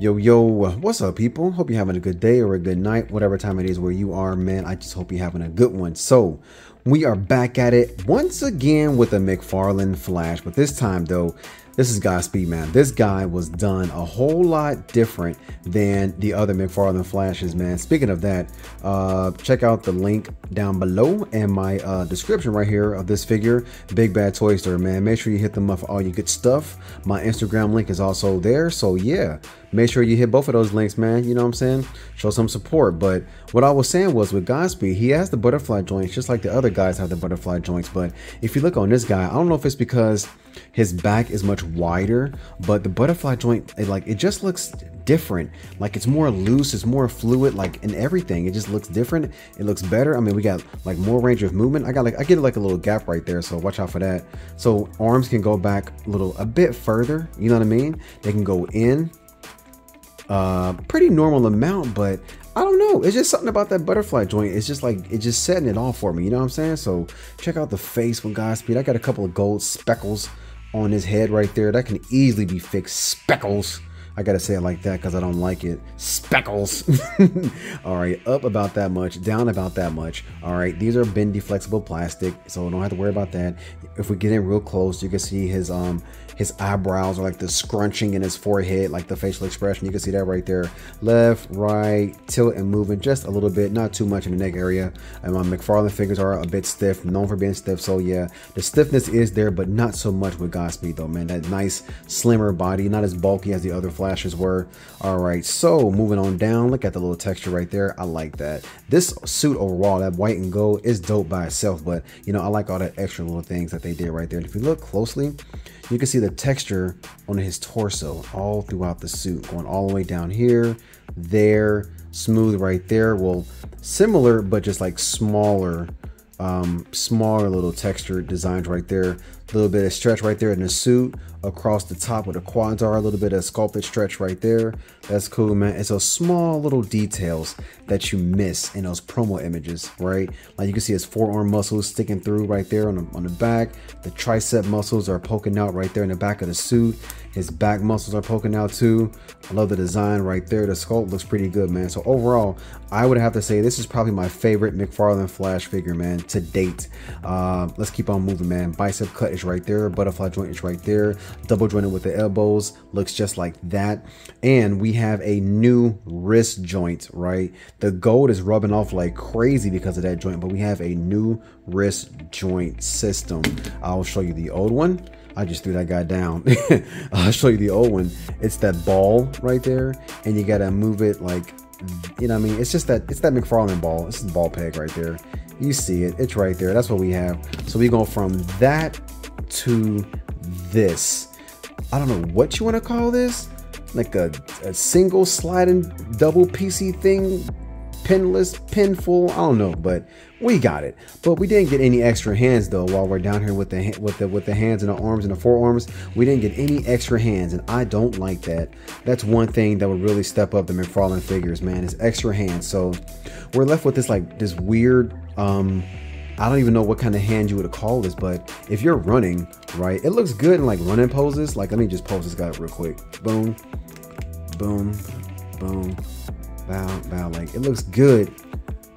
Yo, what's up, people? Hope you're having a good day or a good night, whatever time it is where you are, man. I just hope you're having a good one. So, we are back at it once again with a Mcfarlane Flash, but this time, though, this is Godspeed, man. This guy was done a whole lot different than the other Mcfarlane Flashes, man. Speaking of that, check out the link down below and my description right here of this figure, BigBadToyStore, man. Make sure you hit them up for all your good stuff. My Instagram link is also there, so yeah, make sure you hit both of those links, man. You know what I'm saying? Show some support. But what I was saying was with Godspeed, he has the butterfly joints just like the other guys have the butterfly joints. But if you look on this guy, I don't know if it's because his back is much wider, but the butterfly joint, it just looks different. Like it's more loose, it's more fluid, like in everything. It just looks different. It looks better. I mean, we got like more range of movement. I get like a little gap right there, so watch out for that. So arms can go back a bit further. You know what I mean? They can go in. Pretty normal amount, but I don't know, it's just something about that butterfly joint. It's just like it's just setting it off for me, you know what I'm saying? So check out the face with Godspeed. I got a couple of gold speckles on his head right there that can easily be fixed. Speckles, I gotta say it like that because I don't like it. Speckles. All right, up about that much, down about that much. All right, these are bendy flexible plastic, so don't have to worry about that. If we get in real close, you can see his eyebrows are like the scrunching in his forehead, like the facial expression. You can see that right there. Left, right, tilt and moving just a little bit, not too much in the neck area. And my Mcfarlane figures are a bit stiff, known for being stiff. So yeah, the stiffness is there, but not so much with Godspeed though, man. That nice slimmer body, not as bulky as the other Flashes were. All right, so moving on down, look at the little texture right there. I like that. This suit overall, that white and gold, is dope by itself, but you know, I like all that extra little things that they did right there. And if you look closely, you can see the texture on his torso all throughout the suit, going all the way down here, there, smooth right there. Well, similar, but just like smaller little texture designs right there. A little bit of stretch right there in the suit across the top where the quads are, a little bit of sculpted stretch right there. That's cool, man. It's those small little details that you miss in those promo images, right? Like you can see his forearm muscles sticking through right there on the back. The tricep muscles are poking out right there in the back of the suit. His back muscles are poking out too. I love the design right there. The sculpt looks pretty good, man. So overall, I would have to say this is probably my favorite Mcfarlane Flash figure, man, to date. Let's keep on moving, man. Bicep cut is right there. Butterfly joint is right there. Double jointed with the elbows, looks just like that. And we have a new wrist joint, right? The gold is rubbing off like crazy because of that joint, but we have a new wrist joint system. I'll show you the old one. I just threw that guy down. I'll show you the old one. It's that ball right there, and you gotta move it like, you know what I mean? It's just that, it's that Mcfarlane ball. It's the ball peg right there. You see it, it's right there. That's what we have. So we go from that to this. I don't know what you want to call this, like a single sliding double PC thing, pinless, pinful, I don't know, but we got it. But we didn't get any extra hands though. While we're down here with the hands and the arms and the forearms, we didn't get any extra hands, and I don't like that. That's one thing that would really step up the Mcfarlane figures, man, is extra hands. So we're left with this like this weird, I don't even know what kind of hand you would call this, but if you're running, right, it looks good in like running poses. Like, let me just pose this guy real quick. Boom, boom, boom, bow, bow. Like, it looks good.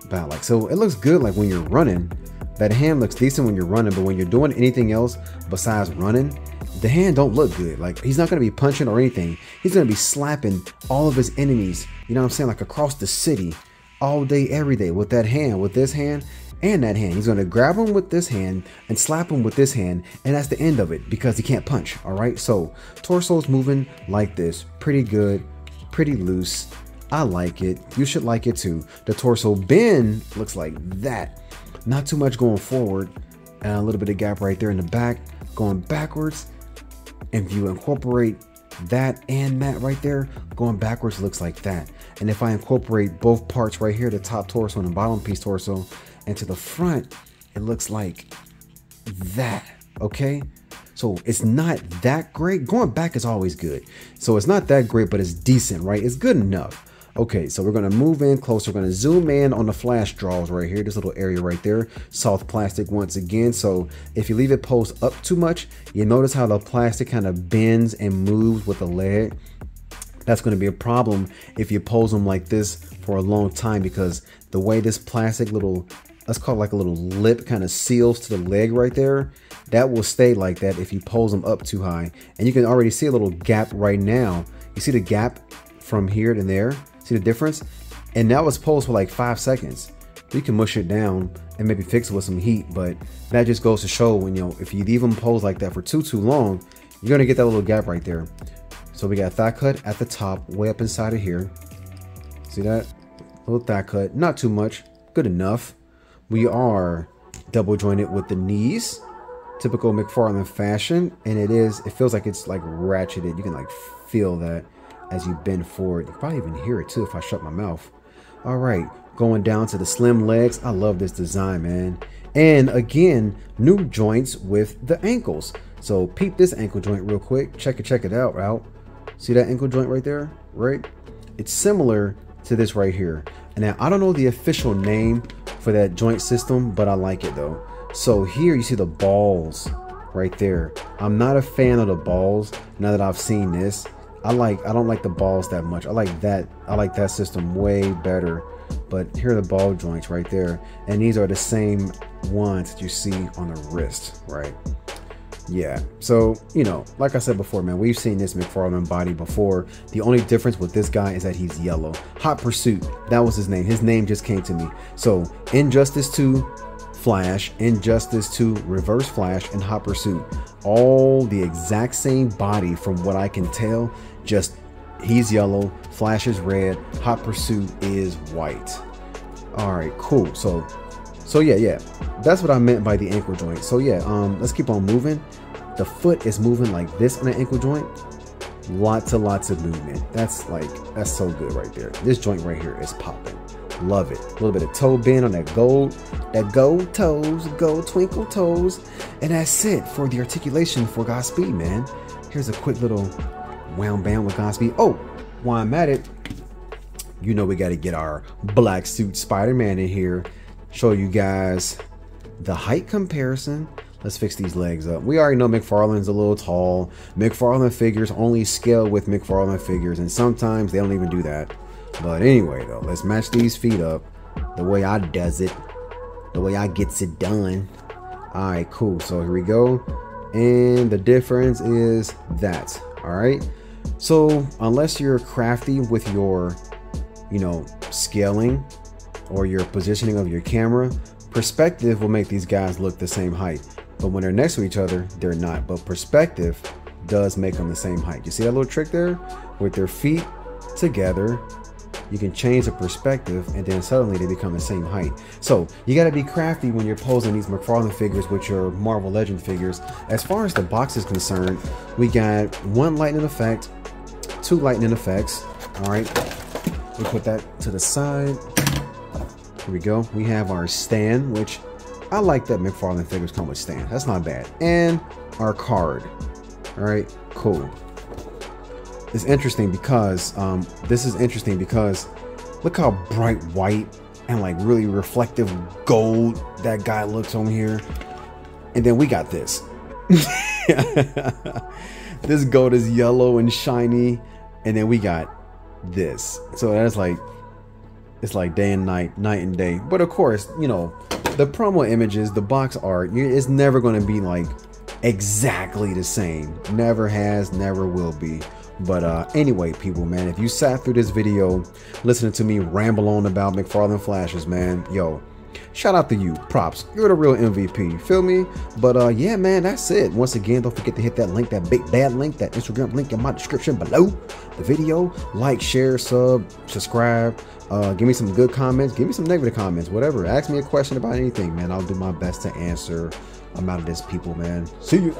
Bow, like, so it looks good like when you're running. That hand looks decent when you're running, but when you're doing anything else besides running, the hand don't look good. Like, he's not going to be punching or anything. He's going to be slapping all of his enemies, you know what I'm saying, like across the city all day, every day with that hand, with this hand and that hand. He's going to grab him with this hand and slap him with this hand, and that's the end of it because he can't punch. All right, so torso's moving like this, pretty good, pretty loose. I like it. You should like it too. The torso bend looks like that, not too much going forward, and a little bit of gap right there in the back going backwards. If you incorporate that and that right there going backwards, looks like that. And if I incorporate both parts right here, the top torso and the bottom piece torso, into the front, it looks like that. Okay, so it's not that great. Going back is always good, so it's not that great, but it's decent, right? It's good enough. Okay, so we're gonna move in closer. We're gonna zoom in on the flash draws right here, this little area right there, soft plastic once again. So if you leave it posed up too much, you notice how the plastic kind of bends and moves with the leg. That's going to be a problem if you pose them like this for a long time, because the way this plastic little, let's call it like a little lip, kind of seals to the leg right there, that will stay like that if you pose them up too high. And you can already see a little gap right now. You see the gap from here to there? See the difference? And that was posed for like 5 seconds. You can mush it down and maybe fix it with some heat, but that just goes to show when, you know, if you leave them posed like that for too long, you're gonna get that little gap right there. So we got thigh cut at the top, way up inside of here. See that? Little thigh cut, not too much, good enough. We are double jointed with the knees, typical Mcfarlane fashion, and it feels like it's like ratcheted. You can like feel that as you bend forward. You can probably even hear it too if I shut my mouth. All right, going down to the slim legs. I love this design, man. And again, new joints with the ankles. So peep this ankle joint real quick. Check it out. See that ankle joint right there, right? It's similar to this right here. And now I don't know the official name for that joint system, but I like it though. So here you see the balls right there. I'm not a fan of the balls now that I've seen this. I don't like the balls that much. I like that system way better. But here are the ball joints right there. And these are the same ones that you see on the wrist, right? Yeah, so, you know, like I said before, man, we've seen this Mcfarlane body before. The only difference with this guy is that he's yellow. Hot Pursuit, that was his name. His name just came to me. So Injustice 2 Flash, Injustice 2 Reverse Flash, and Hot Pursuit, all the exact same body from what I can tell. Just he's yellow, Flash is red, Hot Pursuit is white. All right, cool. So yeah, that's what I meant by the ankle joint. So yeah, let's keep on moving. The foot is moving like this on the ankle joint. Lots of movement. That's so good right there. This joint right here is popping. Love it. A little bit of toe bend on that gold toes, gold twinkle toes. And that's it for the articulation for Godspeed, man. Here's a quick little wham bam with Godspeed. Oh, while I'm at it, you know we got to get our black suit Spider-Man in here. Show you guys the height comparison. Let's fix these legs up. We already know Mcfarlane's a little tall. Mcfarlane figures only scale with Mcfarlane figures, and sometimes they don't even do that. But anyway, though, let's match these feet up the way I does it, the way I gets it done. All right, cool. So here we go. And the difference is that, all right? So unless you're crafty with your, you know, scaling or your positioning of your camera, perspective will make these guys look the same height. But when they're next to each other, they're not. But perspective does make them the same height. You see that little trick there? With their feet together, you can change the perspective and then suddenly they become the same height. So you got to be crafty when you're posing these Mcfarlane figures with your Marvel Legend figures. As far as the box is concerned, we got 1 lightning effect, 2 lightning effects. All right, we put that to the side. Here we go. We have our stand, which I like that Mcfarlane figures come with stand. That's not bad. And our card. All right, cool. It's interesting because look how bright white and like really reflective gold that guy looks on here. And then we got this. This gold is yellow and shiny. And then we got this. So that's like, it's like day and night, night and day. But of course, you know, the promo images, the box art, it's never going to be like exactly the same. Never has, never will be. But anyway, people, man, if you sat through this video listening to me ramble on about Mcfarlane flashes, man, yo, shout out to you. Props. You're the real MVP. Feel me? But yeah, man, that's it. Once again, don't forget to hit that link, that big bad link, that Instagram link in my description below the video. Like, share, subscribe. Give me some good comments. Give me some negative comments. Whatever. Ask me a question about anything, man. I'll do my best to answer. I'm out of this, people, man. See you.